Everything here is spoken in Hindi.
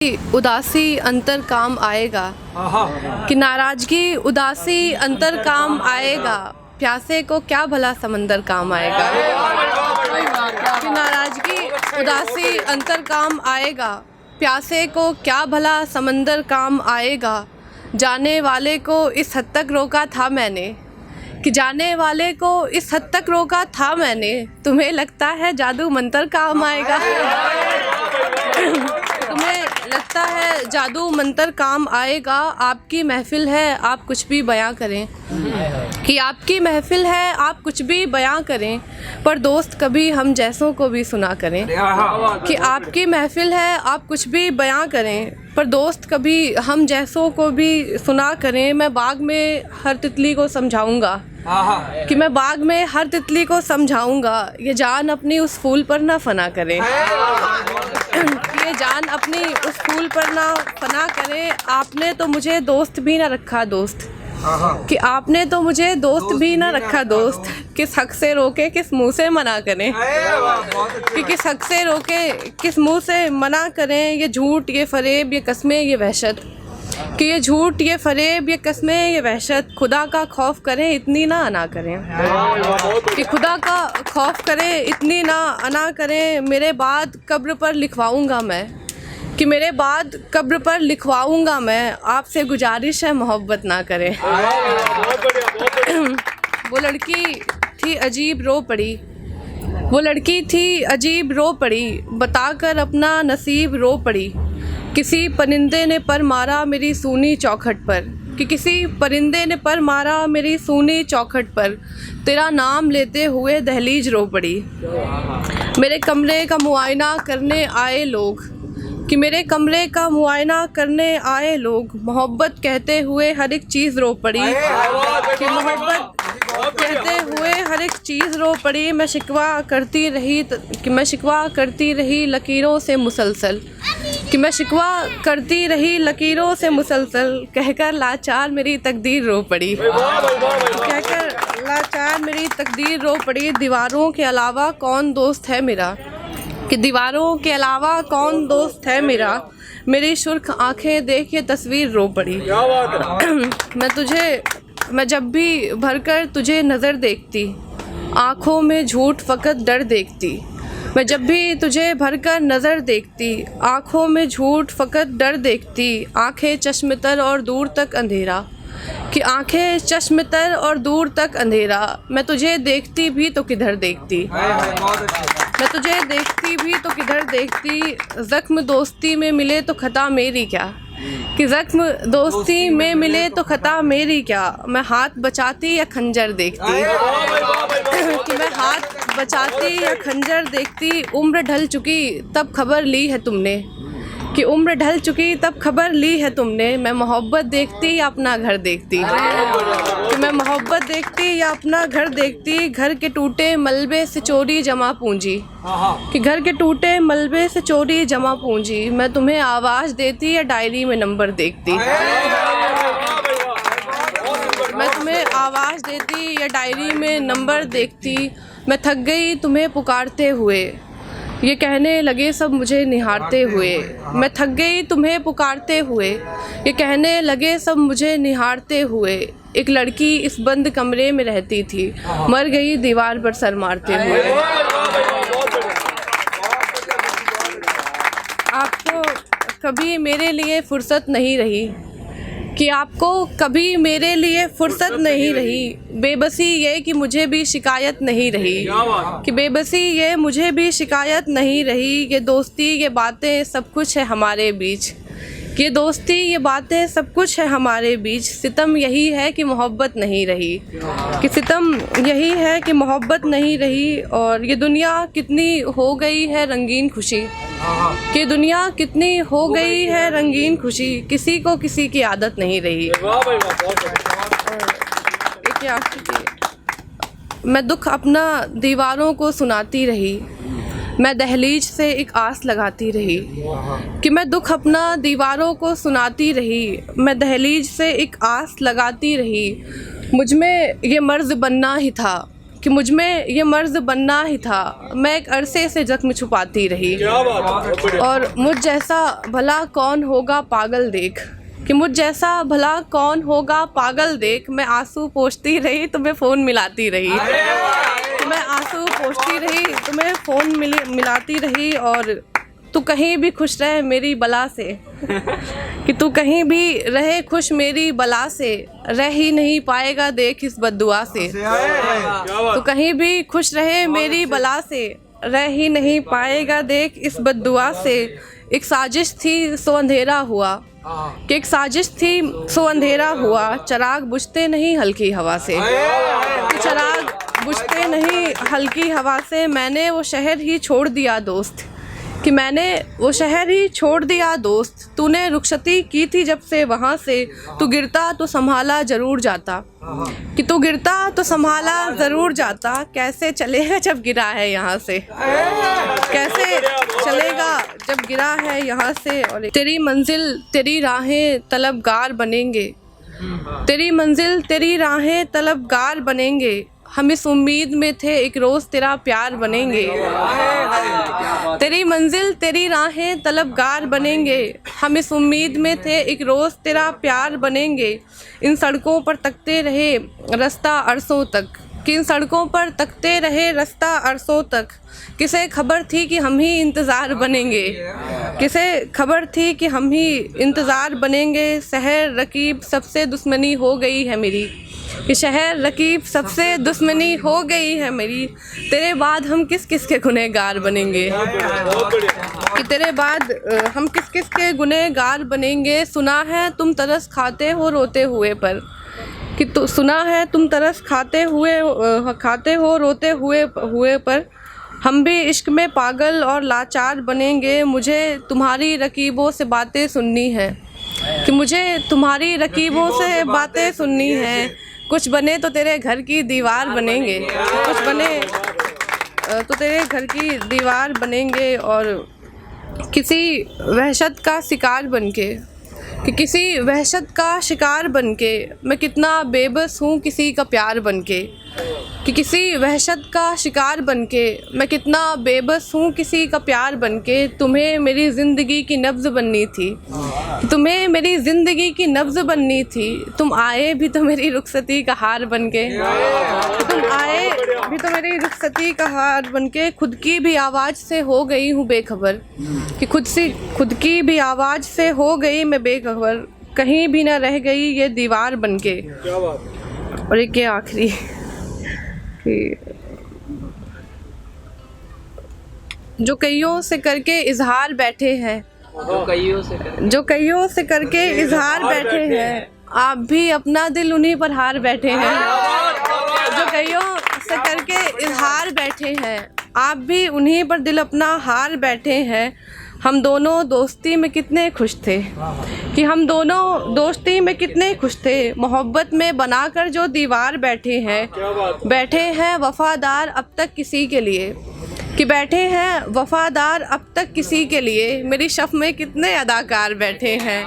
उदासी अंतर काम आएगा, कि नाराज़गी उदासी अंतर काम आएगा, प्यासे को क्या भला समंदर काम आएगा। कि नाराज़गी उदासी अंतर काम आएगा, प्यासे को क्या भला समंदर काम आएगा। जाने वाले को इस हद तक रोका था मैंने, कि जाने वाले को इस हद तक रोका था मैंने, तुम्हें लगता है जादू मंतर काम आएगा। तुम्हें लगता है जादू मंतर काम आएगा। आपकी महफिल है आप कुछ भी बयां करें, कि आपकी महफिल है आप कुछ भी बयां करें, पर दोस्त कभी हम जैसों को भी सुना करें। कि आपकी महफिल है आप कुछ भी बयां करें, पर दोस्त कभी हम जैसों को भी सुना करें। मैं बाग में हर तितली को समझाऊंगा, कि मैं बाग में हर तितली को समझाऊंगा, ये जान अपनी उस फूल पर ना फना करें। ये जान अपनी उस फूल पर ना फना करे। आपने तो मुझे दोस्त भी ना रखा दोस्त, कि आपने तो मुझे दोस्त भी ना रखा दोस्त। किस हक से रोके किस मुंह से मना करें, कि किस हक से रोके किस मुंह से मना करें। ये झूठ ये फरेब ये कस्में ये वहशत, कि ये झूठ ये फरेब ये कस्में ये वहशत। खुदा का खौफ करें इतनी ना अना करें, कि खुदा का खौफ करें इतनी ना अना करें। मेरे बाद कब्र पर लिखवाऊंगा मैं, कि मेरे बाद कब्र पर लिखवाऊंगा मैं, आपसे गुजारिश है मोहब्बत ना करें। वो लड़की थी अजीब रो पड़ी, वो लड़की थी अजीब रो पड़ी, बताकर अपना नसीब रो पड़ी। किसी परिंदे ने पर मारा मेरी सूनी चौखट पर, कि किसी परिंदे ने पर मारा मेरी सूनी चौखट पर, तेरा नाम लेते हुए दहलीज रो पड़ी। मेरे कमरे का मुआयना करने आए लोग, कि मेरे कमरे का मुआयना करने आए लोग, मोहब्बत कहते हुए हर एक चीज़ रो पड़ी। कि मोहब्बत कहते हुए हर एक चीज़ रो पड़ी। मैं शिकवा करती रही, कि मैं शिकवा करती रही लकीरों से मुसलसल, कि मैं शिकवा करती रही लकीरों से मुसलसल, कहकर लाचार मेरी तकदीर रो पड़ी। कहकर लाचार मेरी तकदीर रो पड़ी। दीवारों के अलावा कौन दोस्त है मेरा, कि दीवारों के अलावा कौन दोस्त है मेरा, मेरी सुर्ख आंखें देख के तस्वीर रो पड़ी। मैं जब भी भरकर तुझे नज़र देखती, आँखों में झूठ फ़कत डर देखती। मैं जब भी तुझे भरकर नज़र देखती, आँखों में झूठ फ़कत डर देखती। आँखें चश्मतर और दूर तक अंधेरा, कि आँखें चश्मतर और दूर तक अंधेरा। मैं तुझे देखती भी तो किधर देखती, मैं तुझे देखती भी तो किधर देखती। ज़ख्म दोस्ती में मिले तो खता मेरी क्या, कि ज़ख्म दोस्ती में मिले तो खता मेरी क्या। मैं हाथ बचाती या खंजर देखती, कि मैं हाथ बचाती या खंजर देखती। उम्र ढल चुकी तब खबर ली है तुमने, कि उम्र ढल चुकी तब खबर ली है तुमने। मैं मोहब्बत देखती या अपना घर देखती, कि मैं मोहब्बत देखती या अपना घर देखती। घर के टूटे मलबे से चोरी जमा पूंजी, कि घर के टूटे मलबे से चोरी जमा पूंजी। मैं तुम्हें आवाज़ देती या डायरी में नंबर देखती, मैं तुम्हें आवाज़ देती या डायरी में नंबर देखती। मैं थक गई तुम्हें पुकारते हुए, ये कहने लगे सब मुझे निहारते हुए। मैं थक गई तुम्हें पुकारते हुए, ये कहने लगे सब मुझे निहारते हुए। एक लड़की इस बंद कमरे में रहती थी, मर गई दीवार पर सर मारते हुए। आपको कभी मेरे लिए फुर्सत नहीं रही, कि आपको कभी मेरे लिए फुर्सत नहीं रही। बेबसी ये कि मुझे भी शिकायत नहीं रही, कि बेबसी ये मुझे भी शिकायत नहीं रही। ये दोस्ती ये बातें सब कुछ है हमारे बीच, ये दोस्ती ये बातें सब कुछ है हमारे बीच। सितम यही है कि मोहब्बत नहीं रही, कि सितम यही है कि मोहब्बत नहीं रही। और ये दुनिया कितनी हो गई है रंगीन खुशी, कि दुनिया कितनी हो गई है रंगीन खुशी। किसी को किसी की आदत नहीं रही। मैं दुख अपना दीवारों को सुनाती रही, मैं दहलीज से एक आस लगाती रही, कि मैं दुख अपना दीवारों को सुनाती रही। मैं दहलीज से एक आस लगाती रही। मुझ में ये मर्ज़ बनना ही था, कि मुझ में ये मर्ज़ बनना ही था। मैं एक अरसे से ज़ख्म छुपाती रही और मुझ जैसा भला कौन होगा पागल देख, कि मुझ जैसा भला कौन होगा पागल देख। मैं आंसू पोंछती रही तुम्हें फ़ोन मिलाती रही, मैं आंसू पोंछती रही तुम्हें फ़ोन मिलाती रही। और तू कहीं भी खुश रहे मेरी बला से, कि तू कहीं भी रहे खुश मेरी बला से, रह ही नहीं पाएगा देख इस बद्दुआ से। तू कहीं भी खुश रहे मेरी बला से, रह ही नहीं पाएगा देख इस बद्दुआ से। एक साजिश थी सो अंधेरा हुआ, कि एक साजिश थी सो अंधेरा हुआ। चिराग बुझते नहीं हल्की हवा से, चिराग बुझते नहीं हल्की हवा से। मैंने वो शहर ही छोड़ दिया दोस्त, कि मैंने वो शहर ही छोड़ दिया दोस्त। तूने रुखसती की थी जब से वहाँ से, तू गिरता तो संभाला ज़रूर जाता, कि तू गिरता तो संभाला ज़रूर जाता। कैसे चलेगा जब गिरा है यहाँ से, कैसे चलेगा जब गिरा है यहाँ से। और तेरी मंजिल तेरी राहें तलबगार बनेंगे, तेरी मंजिल तेरी राहें तलबगार बनेंगे। हम इस उम्मीद में थे एक रोज़ तेरा प्यार बनेंगे, तेरी मंजिल तेरी राहें तलबगार बनेंगे। हम इस उम्मीद में थे एक रोज़ तेरा प्यार बनेंगे। इन सड़कों पर तकते रहे रास्ता अरसों तक, कि इन सड़कों पर तकते रहे रास्ता अरसों तक। किसे खबर थी कि हम ही इंतज़ार बनेंगे, किसे खबर थी कि हम ही इंतज़ार बनेंगे। शहर रकीब सबसे दुश्मनी हो गई है मेरी, कि शहर रकीब सबसे दुश्मनी हो गई है मेरी। तेरे बाद हम किस किस के गुनहगार बनेंगे, कि तेरे बाद हम किस किस के गुनहगार बनेंगे। सुना है तुम तरस खाते हो रोते हुए पर, कि तो सुना है तुम तरस खाते हो रोते हुए पर। हम भी इश्क में पागल और लाचार बनेंगे। मुझे तुम्हारी रकीबों से बातें सुननी है, कि मुझे तुम्हारी रकीबों से बातें सुननी है। कुछ बने तो तेरे घर की दीवार बनेंगे, कुछ बने तो तेरे घर की दीवार बनेंगे। और किसी वहशत का शिकार बनके, कि किसी वहशत का शिकार बनके मैं कितना बेबस हूँ किसी का प्यार बनके, कि किसी वहशत का शिकार बनके मैं कितना बेबस हूँ किसी का प्यार बनके। तुम्हें मेरी ज़िंदगी की नब्ज़ बननी थी, तुम्हें मेरी ज़िंदगी की नब्ज़ बननी थी। तुम आए भी तो मेरी रुखसती का हार बनके, तुम आए भी तो मेरी रुखसती का हार बनके। खुद की भी आवाज़ से हो गई हूँ बेखबर, कि खुद की भी आवाज़ से हो गई मैं बेखबर। कहीं भी ना रह गई ये दीवार बनके। और एक आखिरी, जो कईयों से करके इजहार बैठे हैं, जो कईयों से करके इजहार बैठे हैं, आप भी अपना दिल उन्हीं पर हार बैठे हैं। जो कईयों से करके इजहार बैठे हैं, आप भी उन्हीं पर दिल अपना हार बैठे हैं। हम दोनों दोस्ती में कितने खुश थे, कि हम दोनों दोस्ती में कितने खुश थे। मोहब्बत में बनाकर जो दीवार बैठे हैं वफ़ादार अब तक किसी के लिए, कि बैठे हैं वफ़ादार अब तक किसी के लिए। मेरी शफ़ में कितने अदाकार बैठे हैं।